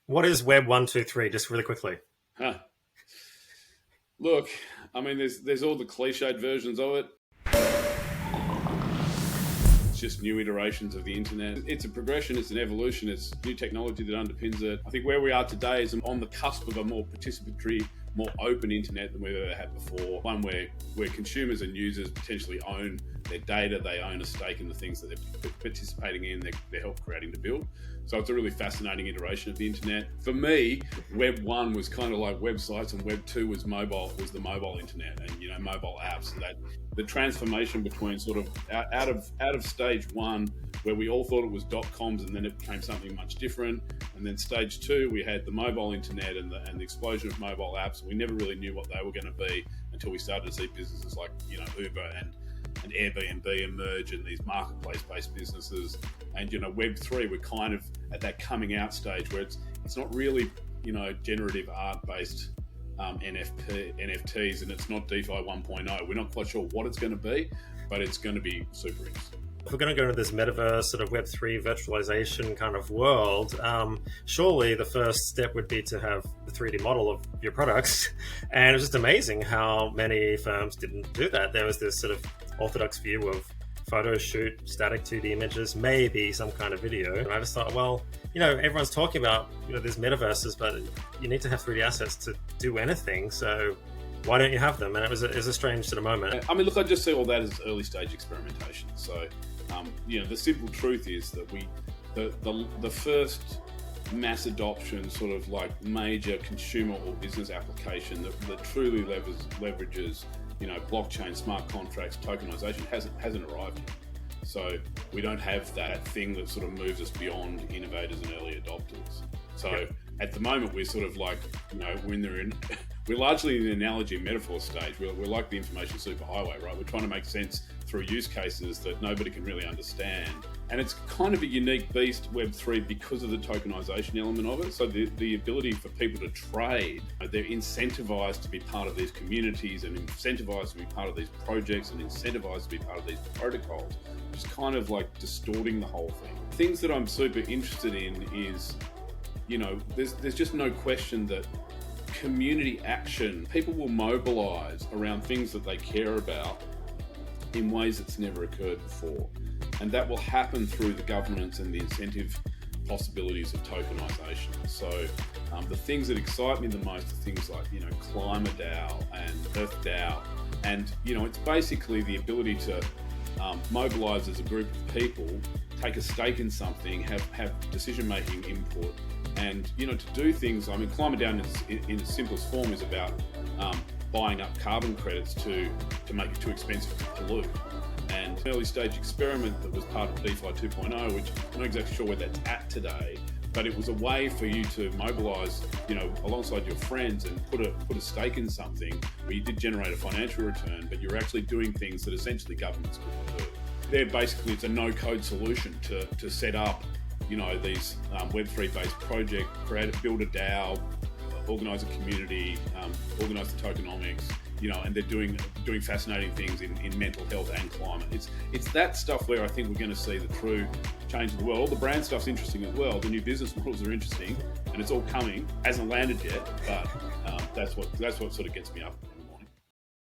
What is Web 123, just really quickly? Huh. Look, I mean, there's all the cliched versions of it. It's just new iterations of the internet. It's a progression, it's an evolution, it's new technology that underpins it. I think where we are today is on the cusp of a more participatory, more open internet than we've ever had before. One where consumers and users potentially own their data, they own a stake in the things that they're participating in, they're help creating to build. So it's a really fascinating iteration of the internet. For me, Web 1 was kind of like websites, and Web 2 was the mobile internet, and mobile apps. And that the transformation between sort of out of stage 1, where we all thought it was .coms, and then it became something much different. And then stage 2, we had the mobile internet and the explosion of mobile apps. We never really knew what they were going to be until we started to see businesses like Uber and Airbnb emerge, and these marketplace-based businesses. And Web 3, we're kind of at that coming out stage where it's not really generative art-based NFTs, and it's not DeFi 1.0. We're not quite sure what it's going to be, but it's going to be super interesting. If we're going to go into this metaverse sort of Web3 virtualization kind of world, surely the first step would be to have the 3D model of your products. And it was just amazing how many firms didn't do that. There was this sort of orthodox view of photo shoot, static 2D images, maybe some kind of video. And I just thought, well, everyone's talking about these metaverses, but you need to have 3D assets to do anything. So why don't you have them? And it was a strange sort of moment. I mean, look, I just see all that as early stage experimentation. So, the simple truth is that the first mass adoption sort of like major consumer or business application that truly leverages blockchain, smart contracts, tokenization hasn't arrived yet. So we don't have that thing that sort of moves us beyond innovators and early adopters. So at the moment, we're sort of like, we're largely in the analogy and metaphor stage. We're like the information superhighway, right? We're trying to make sense through use cases that nobody can really understand. And it's kind of a unique beast, Web3, because of the tokenization element of it. So the ability for people to trade, they're incentivized to be part of these communities and incentivized to be part of these projects and incentivized to be part of these protocols, which is kind of like distorting the whole thing. Things that I'm super interested in is, there's just no question that community action, people will mobilize around things that they care about in ways that's never occurred before. And that will happen through the governance and the incentive possibilities of tokenization. So the things that excite me the most are things like, Climate DAO and Earth DAO. And, it's basically the ability to mobilize as a group of people, take a stake in something, have decision-making input, and, to do things. I mean, Climate DAO in its simplest form is about buying up carbon credits to make it too expensive to pollute. And an early stage experiment that was part of DeFi 2.0, which I'm not exactly sure where that's at today, but it was a way for you to mobilize, alongside your friends and put a stake in something where you did generate a financial return, but you're actually doing things that essentially governments couldn't do. It's a no-code solution to set up, these Web3 based project, build a DAO, organize a community, organize the tokenomics, and they're doing fascinating things in mental health and climate. It's that stuff where I think we're going to see the true change of the world. All the brand stuff's interesting as well. The new business models are interesting, and it's all coming. Hasn't landed yet, but that's what sort of gets me up.